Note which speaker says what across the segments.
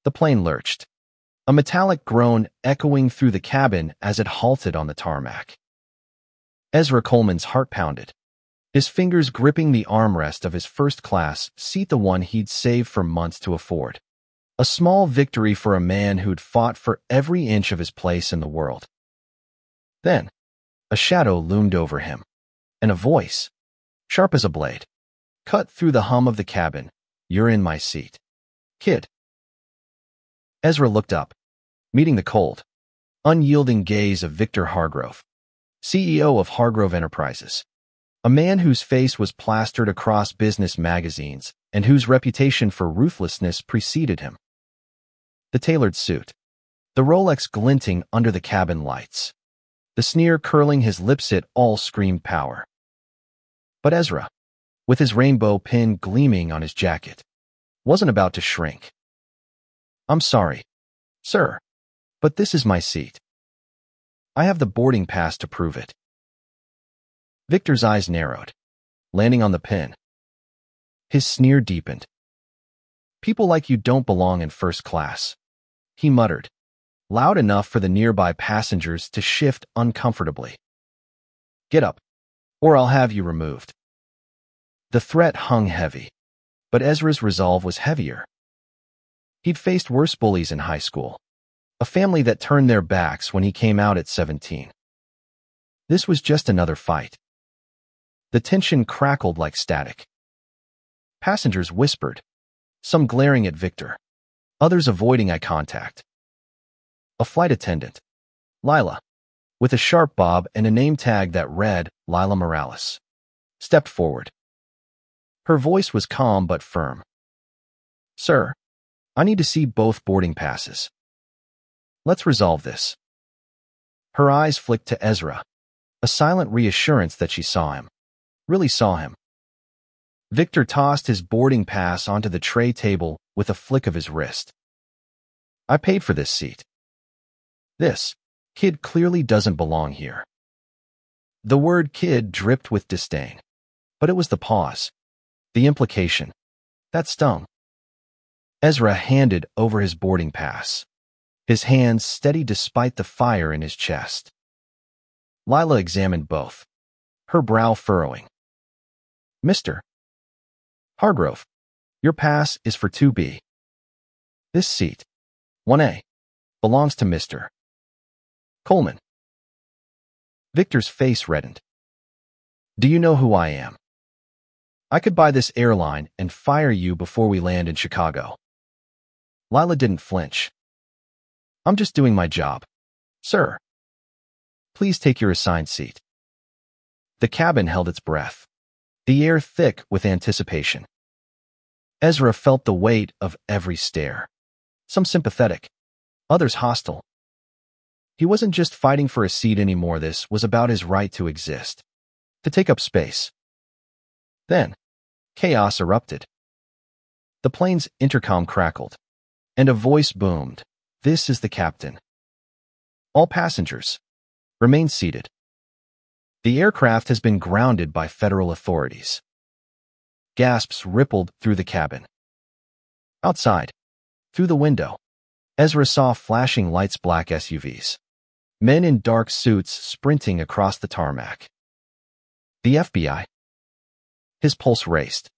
Speaker 1: The plane lurched, a metallic groan echoing through the cabin as it halted on the tarmac. Ezra Coleman's heart pounded, his fingers gripping the armrest of his first-class seat, the one he'd saved for months to afford. A small victory for a man who'd fought for every inch of his place in the world. Then, a shadow loomed over him, and a voice, sharp as a blade, cut through the hum of the cabin. "You're in my seat, kid." Ezra looked up, meeting the cold, unyielding gaze of Victor Hargrove, CEO of Hargrove Enterprises, a man whose face was plastered across business magazines and whose reputation for ruthlessness preceded him. The tailored suit, the Rolex glinting under the cabin lights, the sneer curling his lips, it all screamed power. But Ezra, with his rainbow pin gleaming on his jacket, wasn't about to shrink. "I'm sorry, sir, but this is my seat. I have the boarding pass to prove it." Victor's eyes narrowed, landing on the pin. His sneer deepened. "People like you don't belong in first class," he muttered, loud enough for the nearby passengers to shift uncomfortably. "Get up, or I'll have you removed." The threat hung heavy, but Ezra's resolve was heavier. He'd faced worse bullies in high school, a family that turned their backs when he came out at 17. This was just another fight. The tension crackled like static. Passengers whispered, some glaring at Victor, others avoiding eye contact. A flight attendant, Lila, with a sharp bob and a name tag that read Lila Morales, stepped forward. Her voice was calm but firm. "Sir, I need to see both boarding passes. Let's resolve this." Her eyes flicked to Ezra, a silent reassurance that she saw him, really saw him. Victor tossed his boarding pass onto the tray table with a flick of his wrist. "I paid for this seat. This kid clearly doesn't belong here." The word kid dripped with disdain, but it was the pause, the implication, that stung. Ezra handed over his boarding pass, his hands steady despite the fire in his chest. Lila examined both, her brow furrowing. "Mr. Hargrove, your pass is for 2B. This seat, 1A, belongs to Mr. Coleman." Victor's face reddened. "Do you know who I am? I could buy this airline and fire you before we land in Chicago." Lila didn't flinch. "I'm just doing my job, sir. Please take your assigned seat." The cabin held its breath, the air thick with anticipation. Ezra felt the weight of every stare, some sympathetic, others hostile. He wasn't just fighting for a seat anymore. This was about his right to exist, to take up space. Then, chaos erupted. The plane's intercom crackled, and a voice boomed, "This is the captain. All passengers, remain seated. The aircraft has been grounded by federal authorities." Gasps rippled through the cabin. Outside, through the window, Ezra saw flashing lights, black SUVs, men in dark suits sprinting across the tarmac. The FBI? His pulse raced.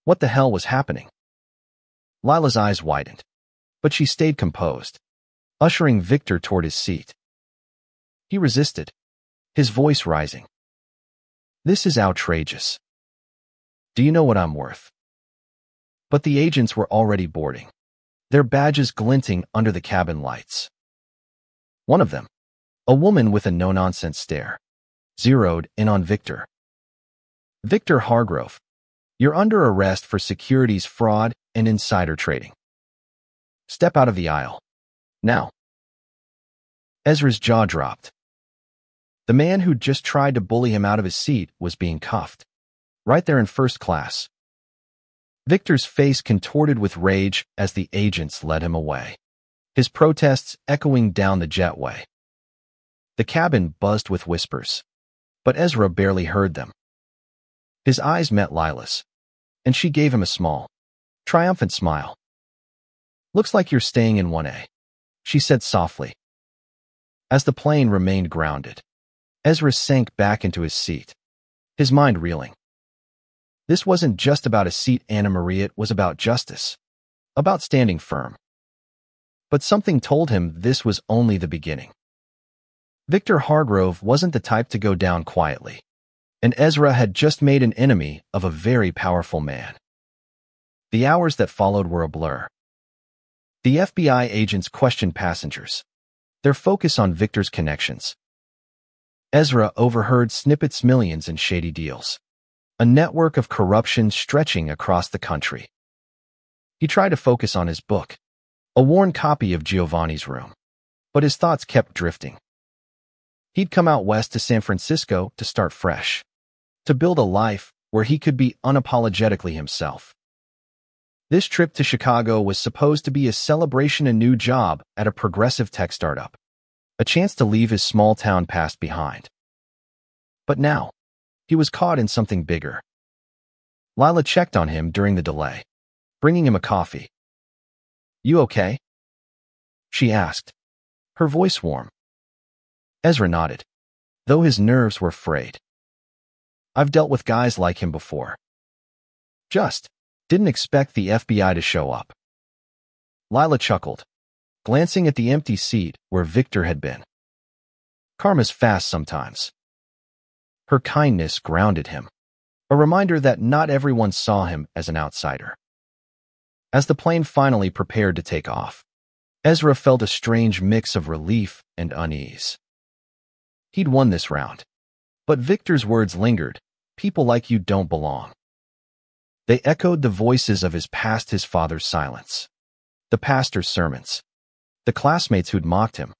Speaker 1: What the hell was happening? Lila's eyes widened, but she stayed composed, ushering Victor toward his seat. He resisted, his voice rising. "This is outrageous. Do you know what I'm worth?" But the agents were already boarding, their badges glinting under the cabin lights. One of them, a woman with a no-nonsense stare, zeroed in on Victor. "Victor Hargrove, you're under arrest for securities fraud and insider trading. Step out of the aisle. Now." Ezra's jaw dropped. The man who'd just tried to bully him out of his seat was being cuffed, right there in first class. Victor's face contorted with rage as the agents led him away, his protests echoing down the jetway. The cabin buzzed with whispers, but Ezra barely heard them. His eyes met Lila's, and she gave him a small, triumphant smile. Looks like you're staying in 1A, she said softly. As the plane remained grounded, Ezra sank back into his seat, his mind reeling. This wasn't just about a seat, Anna Marie, it was about justice, about standing firm. But something told him this was only the beginning. Victor Hargrove wasn't the type to go down quietly, and Ezra had just made an enemy of a very powerful man. The hours that followed were a blur. The FBI agents questioned passengers, their focus on Victor's connections. Ezra overheard snippets, millions in shady deals, a network of corruption stretching across the country. He tried to focus on his book, a worn copy of Giovanni's Room, but his thoughts kept drifting. He'd come out west to San Francisco to start fresh, to build a life where he could be unapologetically himself. This trip to Chicago was supposed to be a celebration, a new job at a progressive tech startup, a chance to leave his small-town past behind. But now, he was caught in something bigger. Lila checked on him during the delay, bringing him a coffee. "You okay?" she asked, her voice warm. Ezra nodded, though his nerves were frayed. "I've dealt with guys like him before. Just didn't expect the FBI to show up." Lila chuckled, glancing at the empty seat where Victor had been. "Karma's fast sometimes." Her kindness grounded him, a reminder that not everyone saw him as an outsider. As the plane finally prepared to take off, Ezra felt a strange mix of relief and unease. He'd won this round, but Victor's words lingered, "People like you don't belong." They echoed the voices of his past, his father's silence, the pastor's sermons, the classmates who'd mocked him.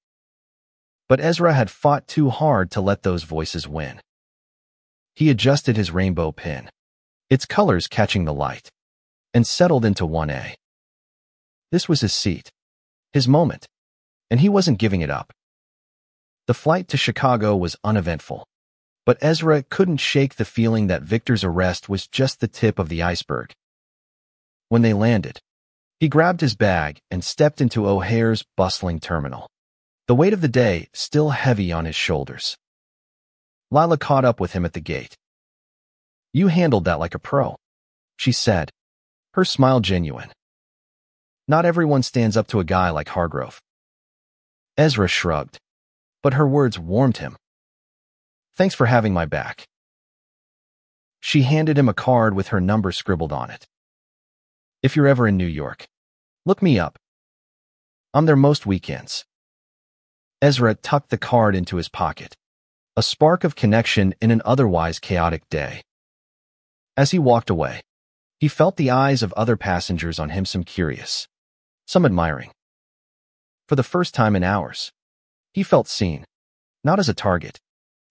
Speaker 1: But Ezra had fought too hard to let those voices win. He adjusted his rainbow pin, its colors catching the light, and settled into 1A. This was his seat, his moment, and he wasn't giving it up. The flight to Chicago was uneventful, but Ezra couldn't shake the feeling that Victor's arrest was just the tip of the iceberg. When they landed, he grabbed his bag and stepped into O'Hare's bustling terminal, the weight of the day still heavy on his shoulders. Lila caught up with him at the gate. "You handled that like a pro," she said, her smile genuine. "Not everyone stands up to a guy like Hargrove." Ezra shrugged, but her words warmed him. "Thanks for having my back." She handed him a card with her number scribbled on it. "If you're ever in New York, look me up. I'm there most weekends." Ezra tucked the card into his pocket, a spark of connection in an otherwise chaotic day. As he walked away, he felt the eyes of other passengers on him, some curious, some admiring. For the first time in hours, he felt seen, not as a target,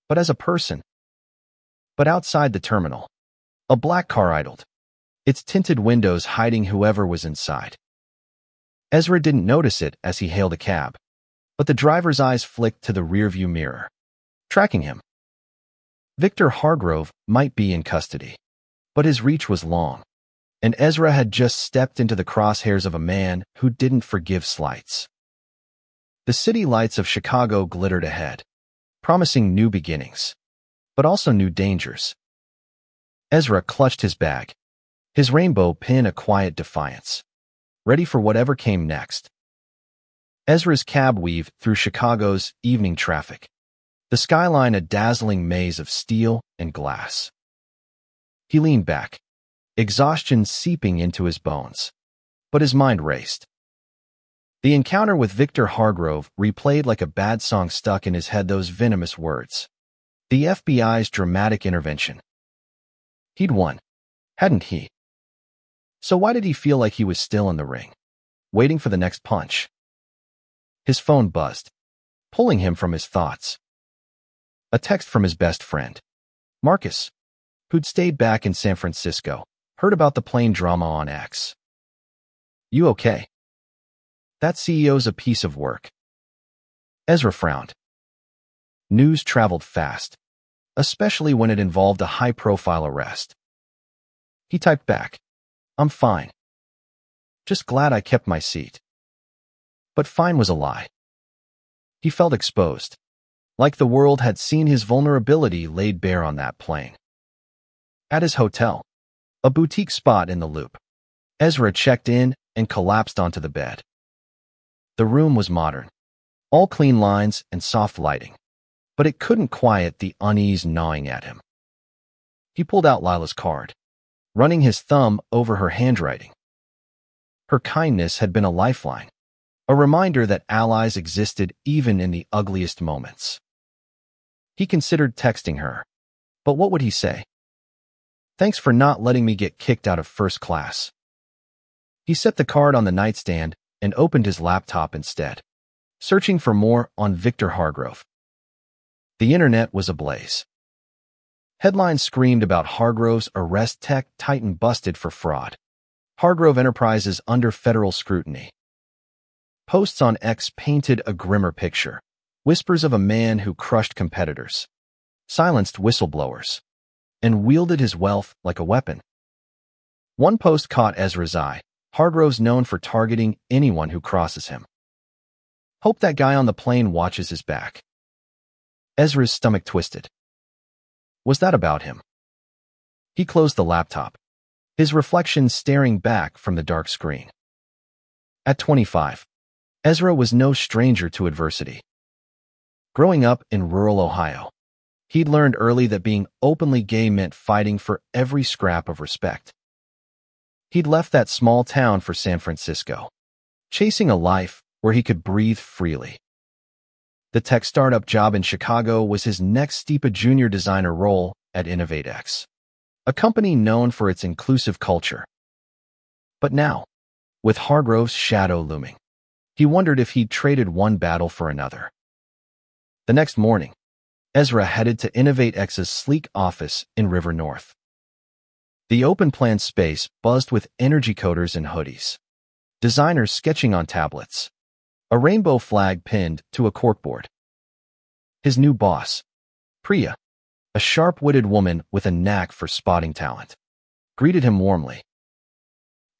Speaker 1: but as a person. But outside the terminal, a black car idled, its tinted windows hiding whoever was inside. Ezra didn't notice it as he hailed a cab, but the driver's eyes flicked to the rearview mirror, tracking him. Victor Hargrove might be in custody, but his reach was long, and Ezra had just stepped into the crosshairs of a man who didn't forgive slights. The city lights of Chicago glittered ahead, promising new beginnings, but also new dangers. Ezra clutched his bag, his rainbow pin a quiet defiance, ready for whatever came next. Ezra's cab weaved through Chicago's evening traffic, the skyline a dazzling maze of steel and glass. He leaned back, exhaustion seeping into his bones, but his mind raced. The encounter with Victor Hargrove replayed like a bad song stuck in his head, those venomous words. The FBI's dramatic intervention. He'd won, hadn't he? So why did he feel like he was still in the ring, waiting for the next punch? His phone buzzed, pulling him from his thoughts. A text from his best friend, Marcus, who'd stayed back in San Francisco, heard about the plane drama on X. "You okay? That CEO's a piece of work." Ezra frowned. News traveled fast, especially when it involved a high-profile arrest. He typed back, "I'm fine. Just glad I kept my seat." But fine was a lie. He felt exposed, like the world had seen his vulnerability laid bare on that plane. At his hotel, a boutique spot in the Loop, Ezra checked in and collapsed onto the bed. The room was modern, all clean lines and soft lighting, but it couldn't quiet the unease gnawing at him. He pulled out Lila's card, running his thumb over her handwriting. Her kindness had been a lifeline, a reminder that allies existed even in the ugliest moments. He considered texting her, but what would he say? Thanks for not letting me get kicked out of first class. He set the card on the nightstand and opened his laptop instead, searching for more on Victor Hargrove. The internet was ablaze. Headlines screamed about Hargrove's arrest, tech titan busted for fraud, Hargrove Enterprises under federal scrutiny. Posts on X painted a grimmer picture, whispers of a man who crushed competitors, silenced whistleblowers, and wielded his wealth like a weapon. One post caught Ezra's eye. Hargrove's known for targeting anyone who crosses him. Hope that guy on the plane watches his back. Ezra's stomach twisted. Was that about him? He closed the laptop, his reflection staring back from the dark screen. At 25, Ezra was no stranger to adversity. Growing up in rural Ohio, he'd learned early that being openly gay meant fighting for every scrap of respect. He'd left that small town for San Francisco, chasing a life where he could breathe freely. The tech startup job in Chicago was his next step, a junior designer role at InnovateX, a company known for its inclusive culture. But now, with Hargrove's shadow looming, he wondered if he'd traded one battle for another. The next morning, Ezra headed to InnovateX's sleek office in River North. The open-plan space buzzed with energy coders and hoodies, designers sketching on tablets, a rainbow flag pinned to a corkboard. His new boss, Priya, a sharp-witted woman with a knack for spotting talent, greeted him warmly.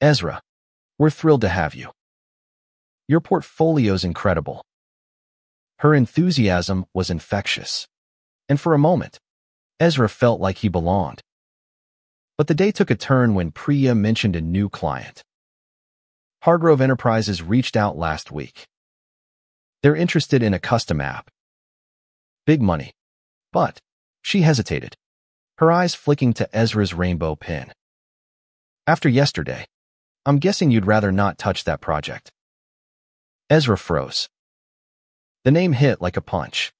Speaker 1: Ezra, we're thrilled to have you. Your portfolio's incredible. Her enthusiasm was infectious, and for a moment, Ezra felt like he belonged. But the day took a turn when Priya mentioned a new client. Hargrove Enterprises reached out last week. They're interested in a custom app. Big money. But she hesitated, her eyes flicking to Ezra's rainbow pin. After yesterday, I'm guessing you'd rather not touch that project. Ezra froze. The name hit like a punch.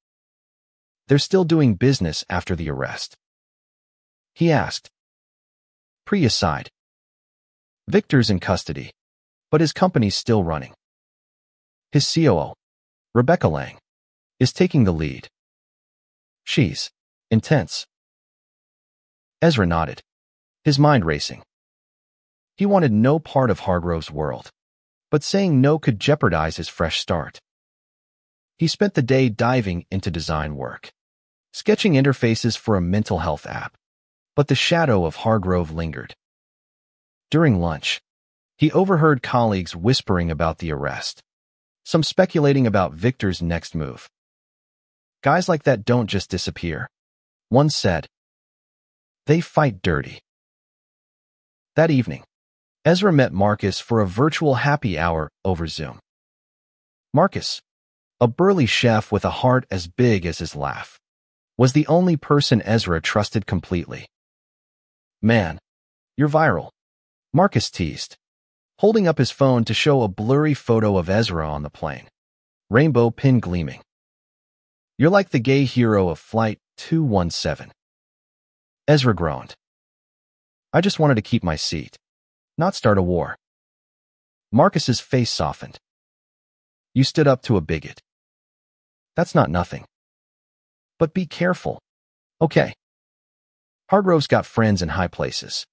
Speaker 1: They're still doing business after the arrest. He asked. Priya sighed. Victor's in custody, but his company's still running. His COO, Rebecca Lang, is taking the lead. She's intense. Ezra nodded, his mind racing. He wanted no part of Hargrove's world, but saying no could jeopardize his fresh start. He spent the day diving into design work, sketching interfaces for a mental health app, but the shadow of Hargrove lingered. During lunch, he overheard colleagues whispering about the arrest, some speculating about Victor's next move. Guys like that don't just disappear, one said. They fight dirty. That evening, Ezra met Marcus for a virtual happy hour over Zoom. Marcus, a burly chef with a heart as big as his laugh, was the only person Ezra trusted completely. Man, you're viral, Marcus teased, holding up his phone to show a blurry photo of Ezra on the plane, rainbow pin gleaming. You're like the gay hero of Flight 217. Ezra groaned. I just wanted to keep my seat, not start a war. Marcus's face softened. You stood up to a bigot. That's not nothing. But be careful. Okay. Hargrove's got friends in high places.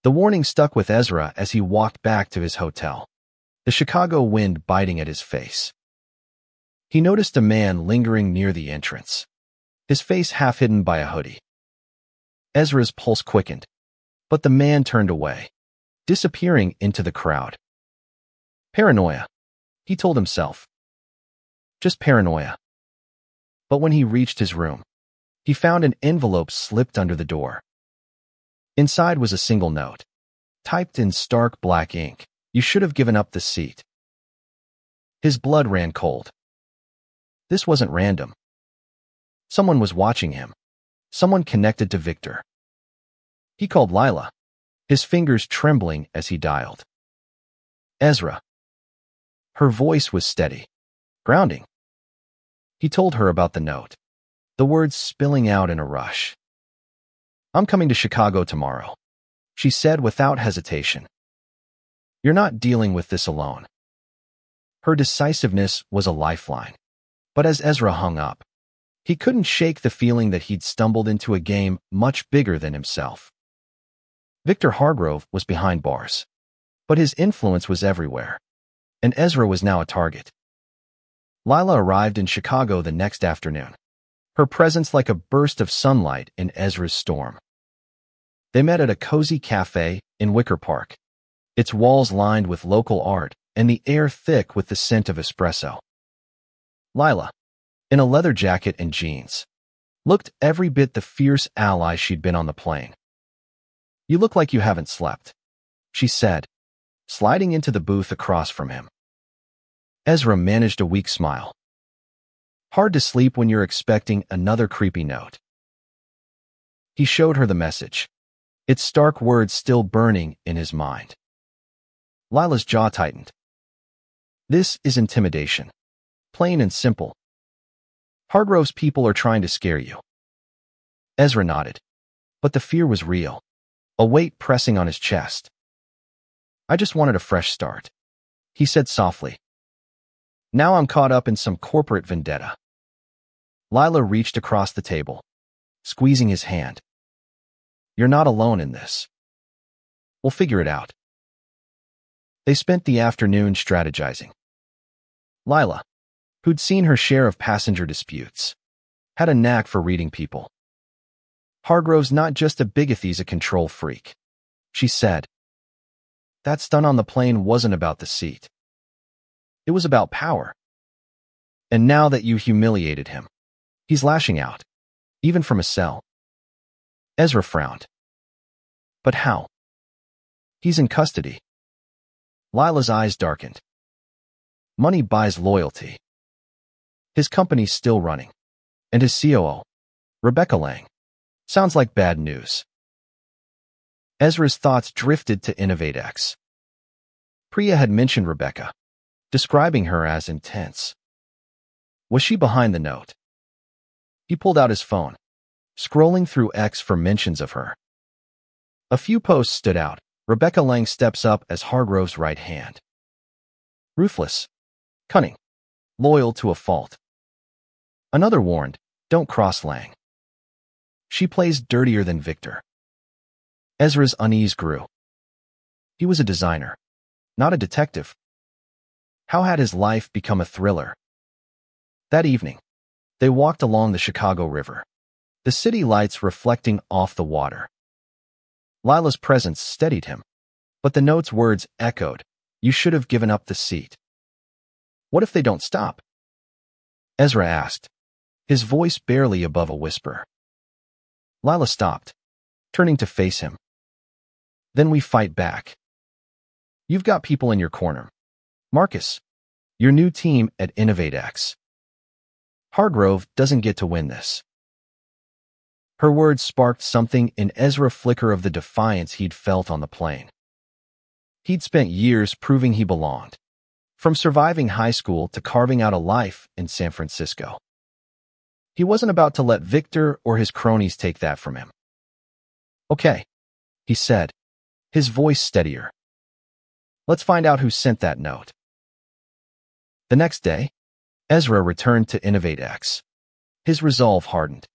Speaker 1: The warning stuck with Ezra as he walked back to his hotel, the Chicago wind biting at his face. He noticed a man lingering near the entrance, his face half hidden by a hoodie. Ezra's pulse quickened, but the man turned away, disappearing into the crowd. Paranoia, he told himself. Just paranoia. But when he reached his room, he found an envelope slipped under the door. Inside was a single note, typed in stark black ink. You should have given up the seat. His blood ran cold. This wasn't random. Someone was watching him. Someone connected to Victor. He called Lila, his fingers trembling as he dialed. Ezra. Her voice was steady, grounding. He told her about the note, the words spilling out in a rush. I'm coming to Chicago tomorrow, she said without hesitation. You're not dealing with this alone. Her decisiveness was a lifeline. But as Ezra hung up, he couldn't shake the feeling that he'd stumbled into a game much bigger than himself. Victor Hargrove was behind bars, but his influence was everywhere, and Ezra was now a target. Lila arrived in Chicago the next afternoon, her presence like a burst of sunlight in Ezra's storm. They met at a cozy cafe in Wicker Park, its walls lined with local art and the air thick with the scent of espresso. Lila, in a leather jacket and jeans, looked every bit the fierce ally she'd been on the plane. You look like you haven't slept, she said, sliding into the booth across from him. Ezra managed a weak smile. Hard to sleep when you're expecting another creepy note. He showed her the message, its stark words still burning in his mind. Lila's jaw tightened. This is intimidation. Plain and simple. Hargrove's people are trying to scare you. Ezra nodded, but the fear was real, a weight pressing on his chest. I just wanted a fresh start, he said softly. Now I'm caught up in some corporate vendetta. Lila reached across the table, squeezing his hand. You're not alone in this. We'll figure it out. They spent the afternoon strategizing. Lila, who'd seen her share of passenger disputes, had a knack for reading people. Hargrove's not just a bigot, he's a control freak, she said. That stunt on the plane wasn't about the seat. It was about power. And now that you humiliated him, he's lashing out, even from a cell. Ezra frowned. But how? He's in custody. Lila's eyes darkened. Money buys loyalty. His company's still running, and his COO, Rebecca Lang, sounds like bad news. Ezra's thoughts drifted to InnovateX. Priya had mentioned Rebecca, describing her as intense. Was she behind the note? He pulled out his phone, scrolling through X for mentions of her. A few posts stood out. Rebecca Lang steps up as Hargrove's right hand. Ruthless, cunning, loyal to a fault. Another warned, don't cross Lang. She plays dirtier than Victor. Ezra's unease grew. He was a designer, not a detective. How had his life become a thriller? That evening, they walked along the Chicago River, the city lights reflecting off the water. Lila's presence steadied him, but the note's words echoed, you should have given up the seat. What if they don't stop? Ezra asked, his voice barely above a whisper. Lila stopped, turning to face him. Then we fight back. You've got people in your corner. Marcus, your new team at InnovateX. Hargrove doesn't get to win this. Her words sparked something in Ezra flicker of the defiance he'd felt on the plane. He'd spent years proving he belonged, from surviving high school to carving out a life in San Francisco. He wasn't about to let Victor or his cronies take that from him. Okay, he said, his voice steadier. Let's find out who sent that note. The next day, Ezra returned to InnovateX. His resolve hardened.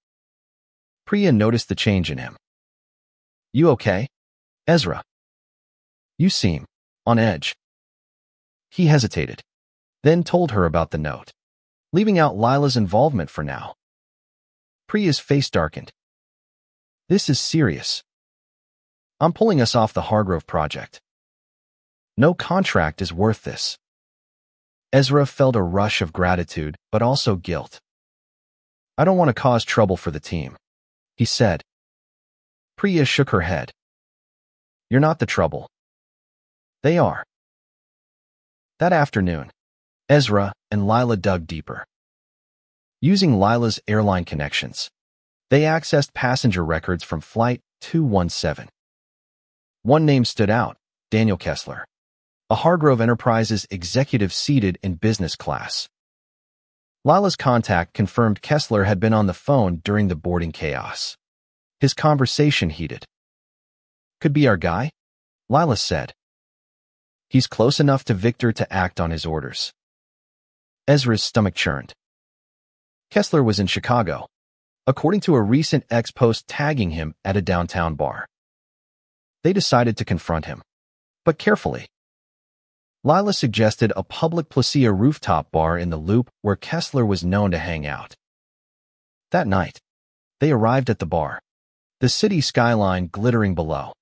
Speaker 1: Priya noticed the change in him. You okay, Ezra? You seem on edge. He hesitated, then told her about the note, leaving out Lila's involvement for now. Priya's face darkened. This is serious. I'm pulling us off the Hargrove project. No contract is worth this. Ezra felt a rush of gratitude, but also guilt. "I don't want to cause trouble for the team," he said. Priya shook her head. "You're not the trouble. They are." That afternoon, Ezra and Lila dug deeper. Using Lila's airline connections, they accessed passenger records from Flight 217. One name stood out: Daniel Kessler, a Hargrove Enterprises executive seated in business class. Lila's contact confirmed Kessler had been on the phone during the boarding chaos. His conversation heated. "Could be our guy," Lila said. "He's close enough to Victor to act on his orders." Ezra's stomach churned. Kessler was in Chicago, according to a recent ex-post tagging him at a downtown bar. They decided to confront him, but carefully. Lila suggested a public Placia rooftop bar in the Loop where Kessler was known to hang out. That night, they arrived at the bar, the city skyline glittering below.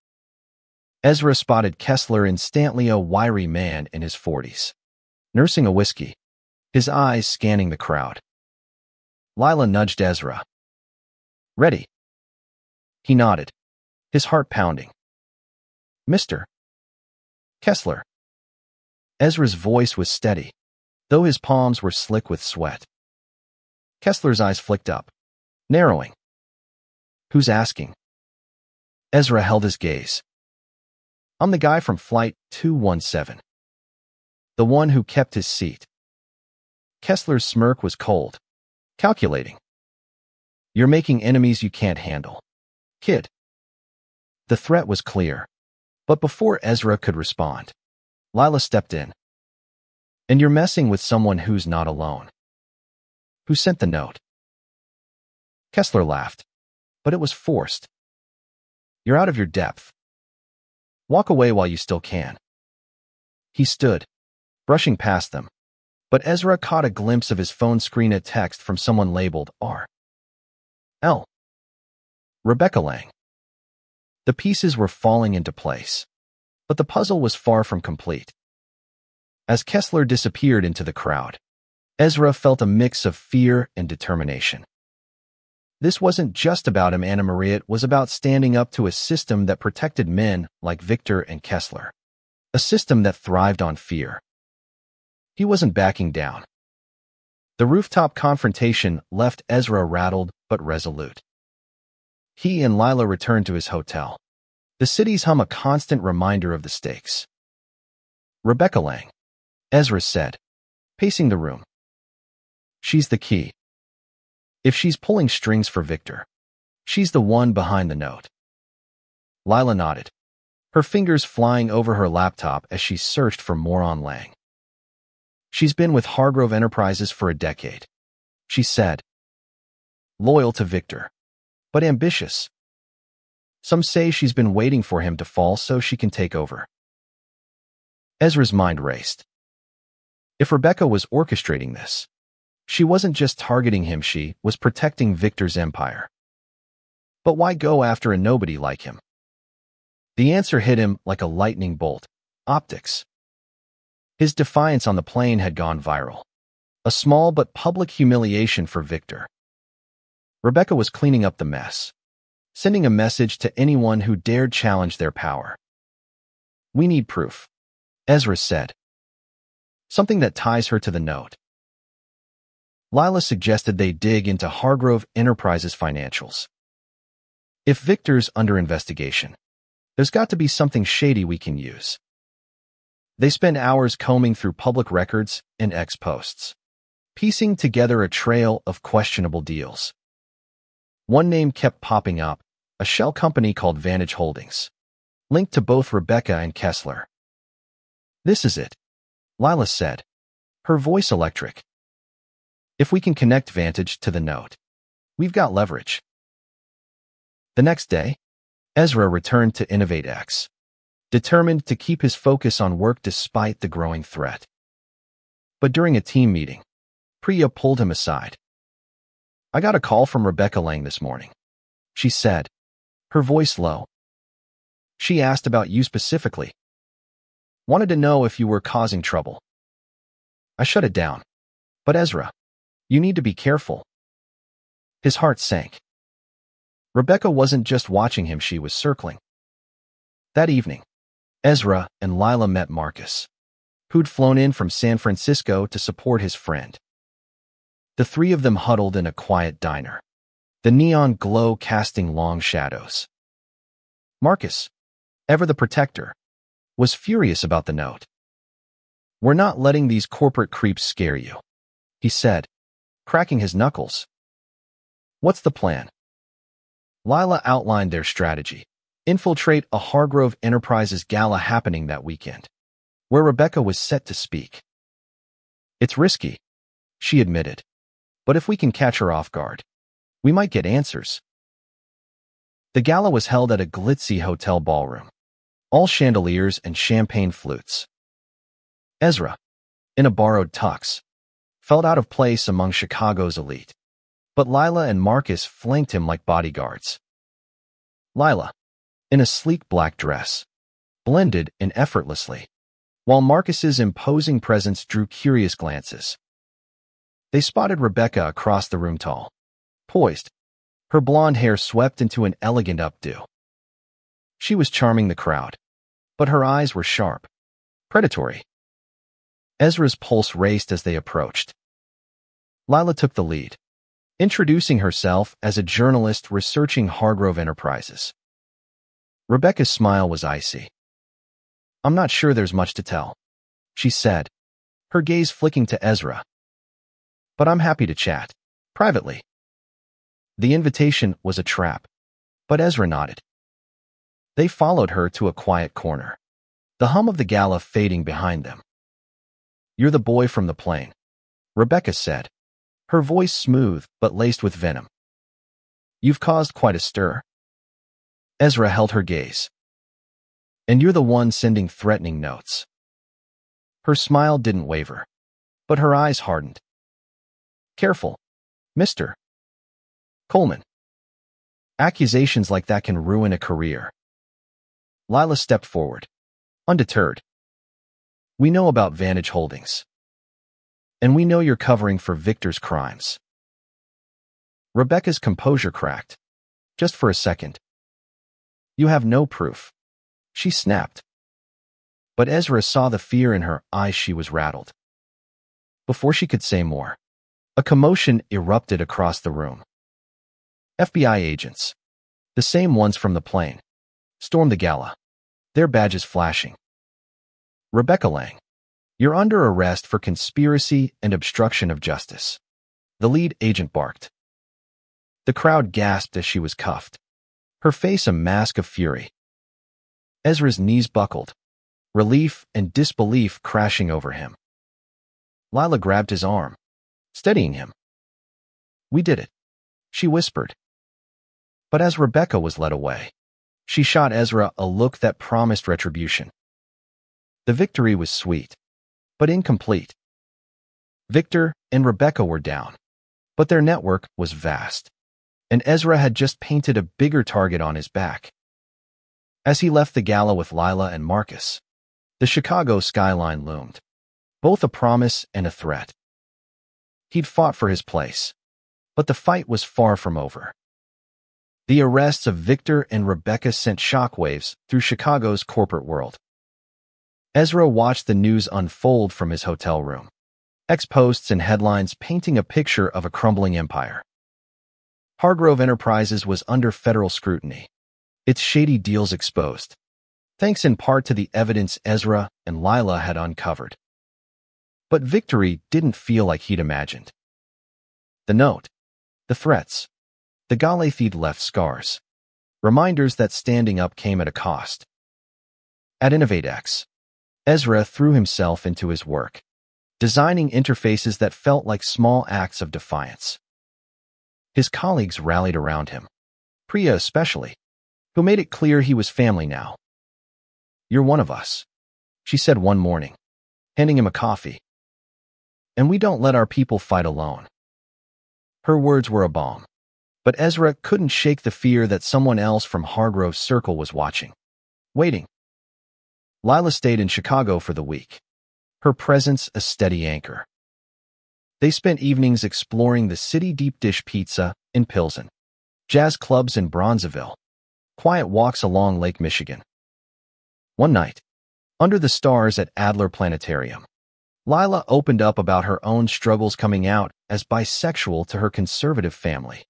Speaker 1: Ezra spotted Kessler, instantly a wiry man in his 40s, nursing a whiskey, his eyes scanning the crowd. Lila nudged Ezra. "Ready?" He nodded, his heart pounding. "Mr. Kessler." Ezra's voice was steady, though his palms were slick with sweat. Kessler's eyes flicked up, narrowing. "Who's asking?" Ezra held his gaze. "I'm the guy from Flight 217. The one who kept his seat." Kessler's smirk was cold, calculating. "You're making enemies you can't handle, kid." The threat was clear, but before Ezra could respond, Lila stepped in. "And you're messing with someone who's not alone." "Who sent the note?" Kessler laughed, but it was forced. "You're out of your depth. Walk away while you still can." He stood, brushing past them, but Ezra caught a glimpse of his phone screen, a text from someone labeled R.L. Rebecca Lang. The pieces were falling into place, but the puzzle was far from complete. As Kessler disappeared into the crowd, Ezra felt a mix of fear and determination. This wasn't just about him, Anna Maria. It was about standing up to a system that protected men like Victor and Kessler, a system that thrived on fear. He wasn't backing down. The rooftop confrontation left Ezra rattled but resolute. He and Lila returned to his hotel, the city's hum a constant reminder of the stakes. "Rebecca Lang," Ezra said, pacing the room. "She's the key. If she's pulling strings for Victor, she's the one behind the note." Lila nodded, her fingers flying over her laptop as she searched for more on Lang. "She's been with Hargrove Enterprises for a decade," she said. "Loyal to Victor, but ambitious. Some say she's been waiting for him to fall so she can take over." Ezra's mind raced. If Rebecca was orchestrating this, she wasn't just targeting him, she was protecting Victor's empire. But why go after a nobody like him? The answer hit him like a lightning bolt: optics. His defiance on the plane had gone viral, a small but public humiliation for Victor. Rebecca was cleaning up the mess, sending a message to anyone who dared challenge their power. "We need proof," Ezra said. "Something that ties her to the note." Lila suggested they dig into Hargrove Enterprises' financials. "If Victor's under investigation, there's got to be something shady we can use." They spent hours combing through public records and ex-posts, piecing together a trail of questionable deals. One name kept popping up: a shell company called Vantage Holdings, linked to both Rebecca and Kessler. "This is it," Lila said, her voice electric. "If we can connect Vantage to the note, we've got leverage." The next day, Ezra returned to InnovateX, determined to keep his focus on work despite the growing threat. But during a team meeting, Priya pulled him aside. "I got a call from Rebecca Lang this morning," she said, her voice low. "She asked about you specifically. Wanted to know if you were causing trouble." I shut it down. But Ezra, you need to be careful. His heart sank. Rebecca wasn't just watching him, she was circling. That evening, Ezra and Lila met Marcus, who'd flown in from San Francisco to support his friend. The three of them huddled in a quiet diner, the neon glow casting long shadows. Marcus, ever the protector, was furious about the note. "We're not letting these corporate creeps scare you," he said, cracking his knuckles. "What's the plan?" Lila outlined their strategy: infiltrate a Hargrove Enterprises gala happening that weekend, where Rebecca was set to speak. "It's risky," she admitted, "but if we can catch her off guard, we might get answers." The gala was held at a glitzy hotel ballroom, all chandeliers and champagne flutes. Ezra, in a borrowed tux, felt out of place among Chicago's elite, but Lila and Marcus flanked him like bodyguards. Lila, in a sleek black dress, blended in effortlessly, while Marcus's imposing presence drew curious glances. They spotted Rebecca across the room, tall, poised, her blonde hair swept into an elegant updo. She was charming the crowd, but her eyes were sharp, predatory. Ezra's pulse raced as they approached. Lila took the lead, introducing herself as a journalist researching Hargrove Enterprises. Rebecca's smile was icy. "I'm not sure there's much to tell," she said, her gaze flicking to Ezra. "But I'm happy to chat, privately." The invitation was a trap, but Ezra nodded. They followed her to a quiet corner, the hum of the gala fading behind them. "You're the boy from the plane," Rebecca said, her voice smooth but laced with venom. "You've caused quite a stir." Ezra held her gaze. "And you're the one sending threatening notes." Her smile didn't waver, but her eyes hardened. "Careful, Mr. Coleman. Accusations like that can ruin a career." Lila stepped forward, undeterred. "We know about Vantage Holdings. And we know you're covering for Victor's crimes." Rebecca's composure cracked, just for a second. "You have no proof," she snapped. But Ezra saw the fear in her eyes. She was rattled. Before she could say more, a commotion erupted across the room. FBI agents, the same ones from the plane, stormed the gala, their badges flashing. "Rebecca Lang, you're under arrest for conspiracy and obstruction of justice," the lead agent barked. The crowd gasped as she was cuffed, her face a mask of fury. Ezra's knees buckled, relief and disbelief crashing over him. Lila grabbed his arm, steadying him. "We did it," she whispered. But as Rebecca was led away, she shot Ezra a look that promised retribution. The victory was sweet, but incomplete. Victor and Rebecca were down, but their network was vast, and Ezra had just painted a bigger target on his back. As he left the gala with Lila and Marcus, the Chicago skyline loomed, both a promise and a threat. He'd fought for his place, but the fight was far from over. The arrests of Victor and Rebecca sent shockwaves through Chicago's corporate world. Ezra watched the news unfold from his hotel room, ex-posts and headlines painting a picture of a crumbling empire. Hargrove Enterprises was under federal scrutiny, its shady deals exposed, thanks in part to the evidence Ezra and Lila had uncovered. But victory didn't feel like he'd imagined. The note, the threats, the gala feed left scars, reminders that standing up came at a cost. At InnovateX, Ezra threw himself into his work, designing interfaces that felt like small acts of defiance. His colleagues rallied around him, Priya especially, who made it clear he was family now. "You're one of us," she said one morning, handing him a coffee. "And we don't let our people fight alone." Her words were a balm, but Ezra couldn't shake the fear that someone else from Hargrove's circle was watching, waiting. Lila stayed in Chicago for the week, her presence a steady anchor. They spent evenings exploring the city deep dish pizza in Pilsen, jazz clubs in Bronzeville, quiet walks along Lake Michigan. One night, under the stars at Adler Planetarium, Lila opened up about her own struggles coming out as bisexual to her conservative family,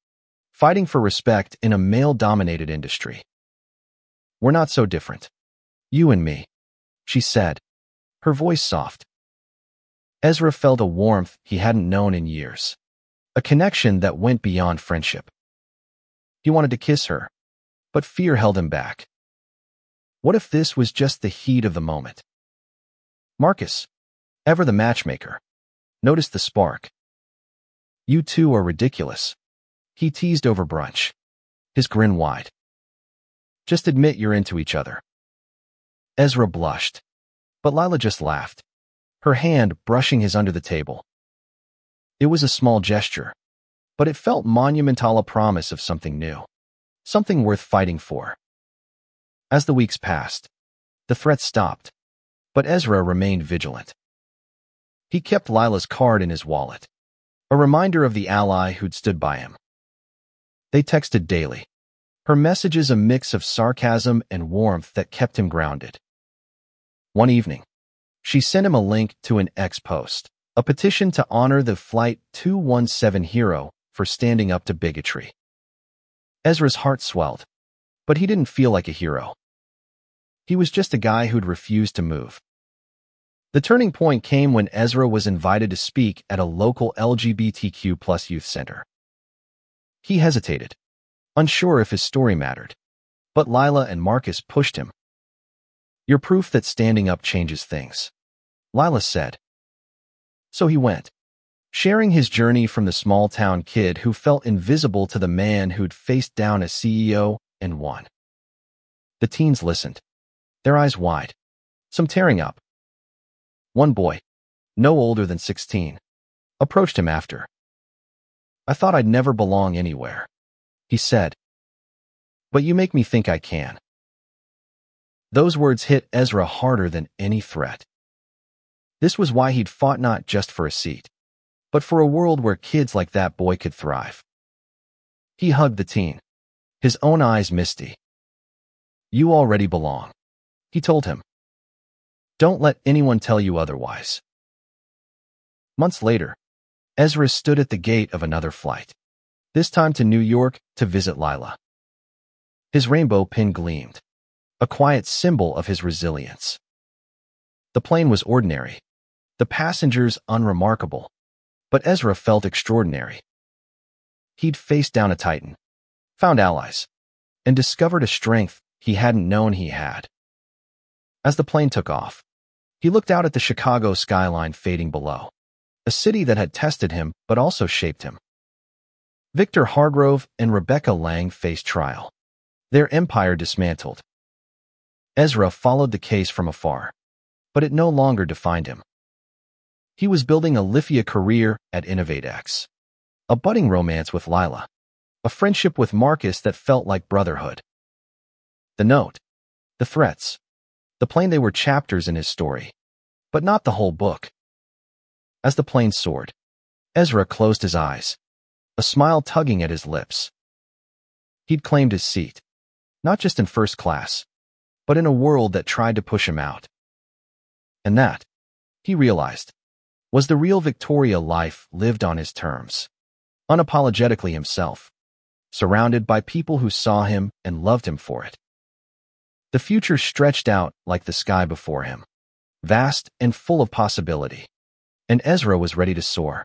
Speaker 1: fighting for respect in a male-dominated industry. "We're not so different. You and me," she said, her voice soft. Ezra felt a warmth he hadn't known in years, a connection that went beyond friendship. He wanted to kiss her, but fear held him back. What if this was just the heat of the moment? Marcus, ever the matchmaker, noticed the spark. "You two are ridiculous," he teased over brunch, his grin wide. "Just admit you're into each other." Ezra blushed, but Lila just laughed, her hand brushing his under the table. It was a small gesture, but it felt monumental, a promise of something new, something worth fighting for. As the weeks passed, the threats stopped, but Ezra remained vigilant. He kept Lila's card in his wallet, a reminder of the ally who'd stood by him. They texted daily, her messages a mix of sarcasm and warmth that kept him grounded. One evening, she sent him a link to an X post, a petition to honor the Flight 217 hero for standing up to bigotry. Ezra's heart swelled, but he didn't feel like a hero. He was just a guy who'd refused to move. The turning point came when Ezra was invited to speak at a local LGBTQ+ youth center. He hesitated, unsure if his story mattered, but Lila and Marcus pushed him. "You're proof that standing up changes things," Lila said. So he went, sharing his journey from the small-town kid who felt invisible to the man who'd faced down a CEO and won. The teens listened, their eyes wide, some tearing up. One boy, no older than 16, approached him after. "I thought I'd never belong anywhere," he said. "But you make me think I can." Those words hit Ezra harder than any threat. This was why he'd fought not just for a seat, but for a world where kids like that boy could thrive. He hugged the teen, his own eyes misty. "You already belong," he told him. "Don't let anyone tell you otherwise." Months later, Ezra stood at the gate of another flight, this time to New York to visit Lila. His rainbow pin gleamed, a quiet symbol of his resilience. The plane was ordinary, the passengers unremarkable, but Ezra felt extraordinary. He'd faced down a titan, found allies, and discovered a strength he hadn't known he had. As the plane took off, he looked out at the Chicago skyline fading below, a city that had tested him but also shaped him. Victor Hargrove and Rebecca Lang faced trial, their empire dismantled. Ezra followed the case from afar, but it no longer defined him. He was building a Lifia career at InnovateX, a budding romance with Lila, a friendship with Marcus that felt like brotherhood. The note, the threats, the plane, they were chapters in his story, but not the whole book. As the plane soared, Ezra closed his eyes, a smile tugging at his lips. He'd claimed his seat, not just in first class, but in a world that tried to push him out. And that, he realized, was the real Victoria life lived on his terms, unapologetically himself, surrounded by people who saw him and loved him for it. The future stretched out like the sky before him, vast and full of possibility, and Ezra was ready to soar.